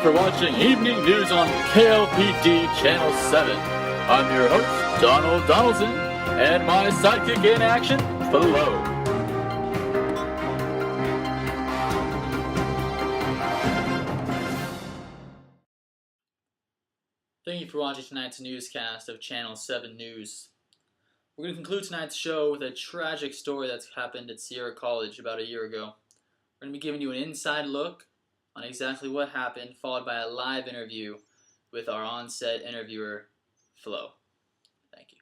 for watching Evening News on KLPD Channel 7. I'm your host, Donald Donaldson, and my sidekick in action, Flo. Thank you for watching tonight's newscast of Channel 7 News. We're going to conclude tonight's show with a tragic story that's happened at Sierra College about a year ago. We're going to be giving you an inside look on exactly what happened, followed by a live interview with our on-set interviewer, Flo. Thank you.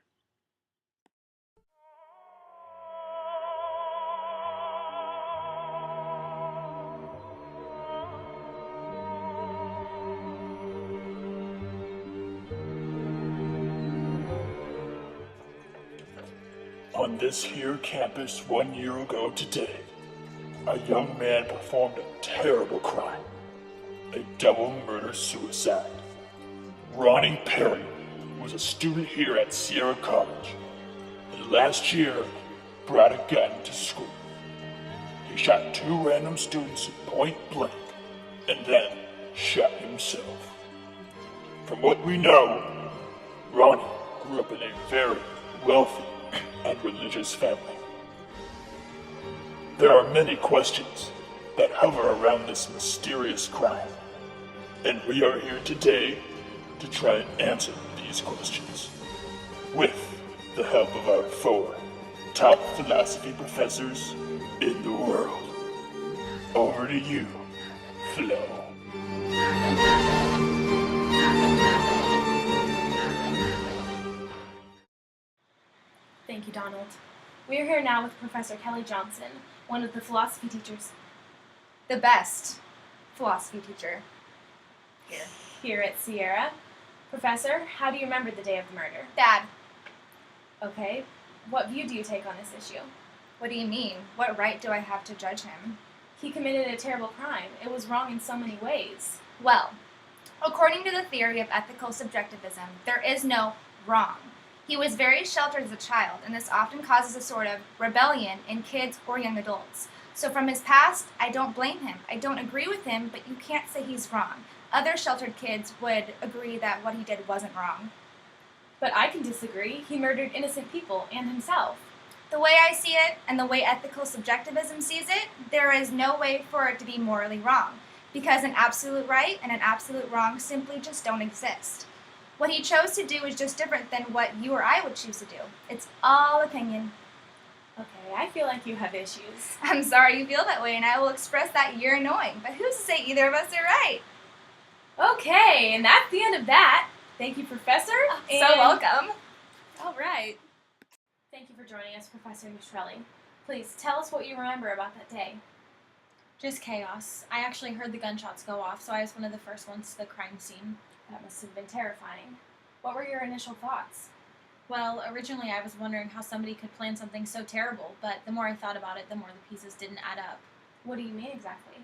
On this here campus 1 year ago today, a young man performed a terrible crime. A double murder-suicide. Ronnie Perry was a student here at Sierra College, and last year brought a gun to school. He shot 2 random students point blank, and then shot himself. From what we know, Ronnie grew up in a very wealthy and religious family. There are many questions that hover around this mysterious crime, and we are here today to try and answer these questions with the help of our 4 top philosophy professors in the world. Over to you, Flo. Thank you, Donald. We are here now with Professor Kelley Johnson, one of the philosophy teachers. The best philosophy teacher here at Sierra. Professor, how do you remember the day of the murder? Bad. Okay. What view do you take on this issue? What do you mean? What right do I have to judge him? He committed a terrible crime. It was wrong in so many ways. Well, according to the theory of ethical subjectivism, there is no wrong. He was very sheltered as a child, and this often causes a sort of rebellion in kids or young adults. So from his past, I don't blame him. I don't agree with him, but you can't say he's wrong. Other sheltered kids would agree that what he did wasn't wrong. But I can disagree. He murdered innocent people and himself. The way I see it, and the way ethical subjectivism sees it, there is no way for it to be morally wrong, because an absolute right and an absolute wrong simply just don't exist. What he chose to do is just different than what you or I would choose to do. It's all opinion. Okay, I feel like you have issues. I'm sorry you feel that way, and I will express that you're annoying, but who's to say either of us are right? Okay, and that's the end of that. Thank you, Professor. So welcome. All right. Thank you for joining us, Professor Neutrelle. Please, tell us what you remember about that day. Just chaos. I actually heard the gunshots go off, so I was one of the first ones to the crime scene. That must have been terrifying. What were your initial thoughts? Well, originally I was wondering how somebody could plan something so terrible, but the more I thought about it, the more the pieces didn't add up. What do you mean exactly?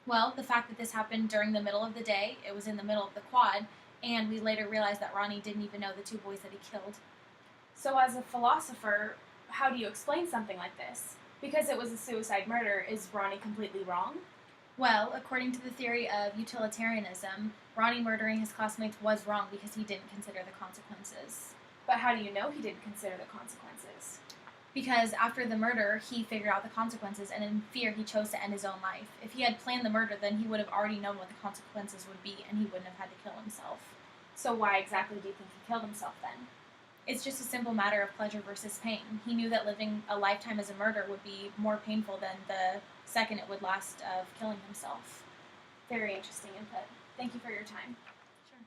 Well, the fact that this happened during the middle of the day, it was in the middle of the quad, and we later realized that Ronnie didn't even know the 2 boys that he killed. So as a philosopher, how do you explain something like this? Because it was a suicide murder, is Ronnie completely wrong? Well, according to the theory of utilitarianism, Ronnie murdering his classmates was wrong because he didn't consider the consequences. But how do you know he didn't consider the consequences? Because after the murder, he figured out the consequences, and in fear, he chose to end his own life. If he had planned the murder, then he would have already known what the consequences would be, and he wouldn't have had to kill himself. So why exactly do you think he killed himself then? It's just a simple matter of pleasure versus pain. He knew that living a lifetime as a murderer would be more painful than the second it would last of killing himself. Very interesting input. Thank you for your time. Sure.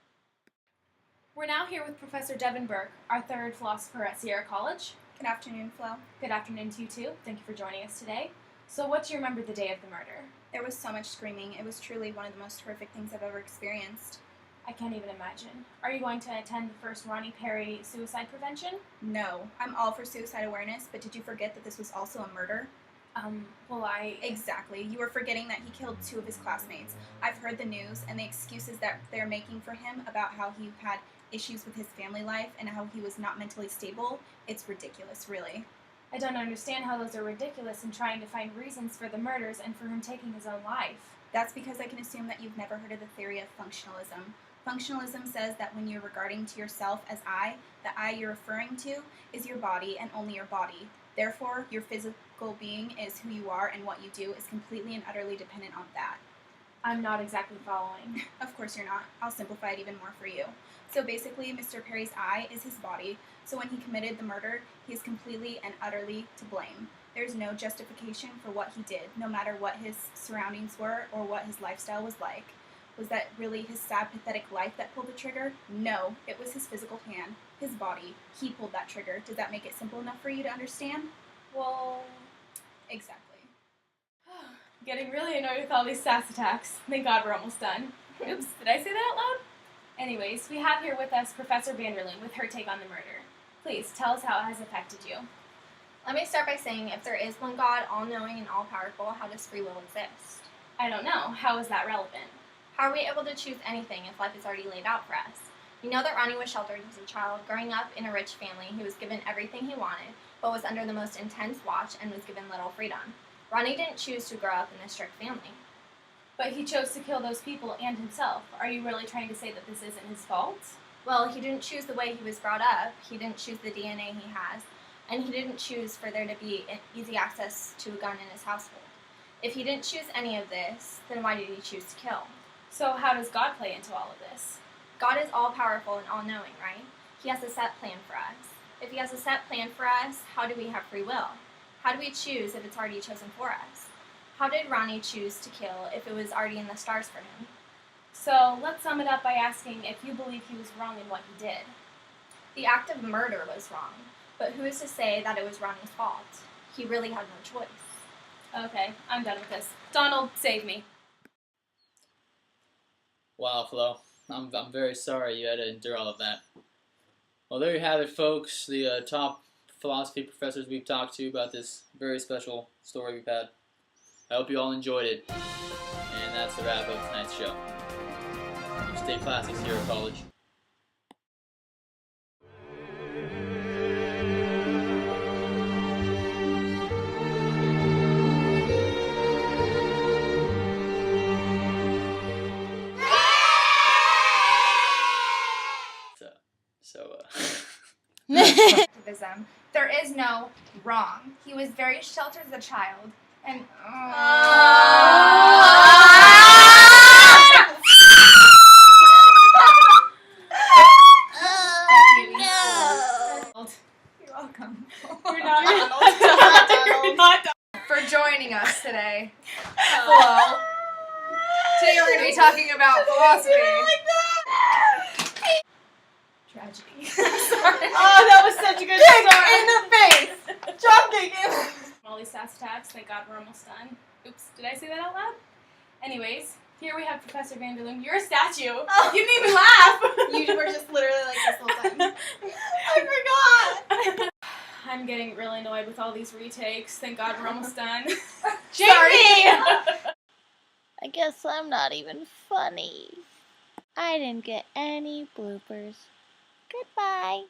We're now here with Professor Devan Burke, our 3rd philosopher at Sierra College. Good afternoon, Flo. Good afternoon to you too. Thank you for joining us today. So what do you remember the day of the murder? There was so much screaming. It was truly one of the most horrific things I've ever experienced. I can't even imagine. Are you going to attend the first Ronnie Perry suicide prevention? No. I'm all for suicide awareness, but did you forget that this was also a murder? Exactly. You were forgetting that he killed 2 of his classmates. I've heard the news and the excuses that they're making for him about how he had issues with his family life and how he was not mentally stable. It's ridiculous, really. I don't understand how those are ridiculous in trying to find reasons for the murders and for him taking his own life. That's because I can assume that you've never heard of the theory of functionalism. Functionalism says that when you're regarding to yourself as I, the I you're referring to is your body and only your body. Therefore, your physical being is who you are, and what you do is completely and utterly dependent on that. I'm not exactly following. Of course you're not. I'll simplify it even more for you. So basically, Mr. Perry's I is his body, so when he committed the murder, he is completely and utterly to blame. There's no justification for what he did, no matter what his surroundings were or what his lifestyle was like. Was that really his sad, pathetic life that pulled the trigger? No, it was his physical hand, his body. He pulled that trigger. Does that make it simple enough for you to understand? Well, Exactly. getting really annoyed with all these sass attacks. Thank God we're almost done. Oops, did I say that out loud? Anyways, we have here with us Professor Vander with her take on the murder. Please, tell us how it has affected you. Let me start by saying, if there is one God, all-knowing and all-powerful, how does free will exist? I don't know. How is that relevant? How are we able to choose anything if life is already laid out for us? We know that Ronnie was sheltered as a child. Growing up in a rich family, he was given everything he wanted, but was under the most intense watch and was given little freedom. Ronnie didn't choose to grow up in a strict family. But he chose to kill those people and himself. Are you really trying to say that this isn't his fault? Well, he didn't choose the way he was brought up, he didn't choose the DNA he has, and he didn't choose for there to be easy access to a gun in his household. If he didn't choose any of this, then why did he choose to kill? So how does God play into all of this? God is all-powerful and all-knowing, right? He has a set plan for us. If he has a set plan for us, how do we have free will? How do we choose if it's already chosen for us? How did Ronnie choose to kill if it was already in the stars for him? So let's sum it up by asking if you believe he was wrong in what he did. The act of murder was wrong, but who is to say that it was Ronnie's fault? He really had no choice. Okay, I'm done with this. Donald, save me. Wow, Flo. I'm very sorry you had to endure all of that. Well, there you have it, folks. The top philosophy professors we've talked to about this very special story we've had. I hope you all enjoyed it. And that's the wrap of tonight's show. Stay classy, Sierra College. Activism. There is no wrong. He was very sheltered as a child, and You're welcome. You're not For joining us today. Hello. Today we're going to be talking about philosophy. Tragedy. Sorry. Oh, that was such a good start. In the face. Drop kick in. All these sass attacks, thank God we're almost done. Oops, did I say that out loud? Anyways, here we have Professor Vander. You're a statue. Oh. You didn't even laugh. You were just literally like this the whole time. I forgot. I'm getting really annoyed with all these retakes. Thank God we're almost done. Sorry. I guess I'm not even funny. I didn't get any bloopers. Goodbye.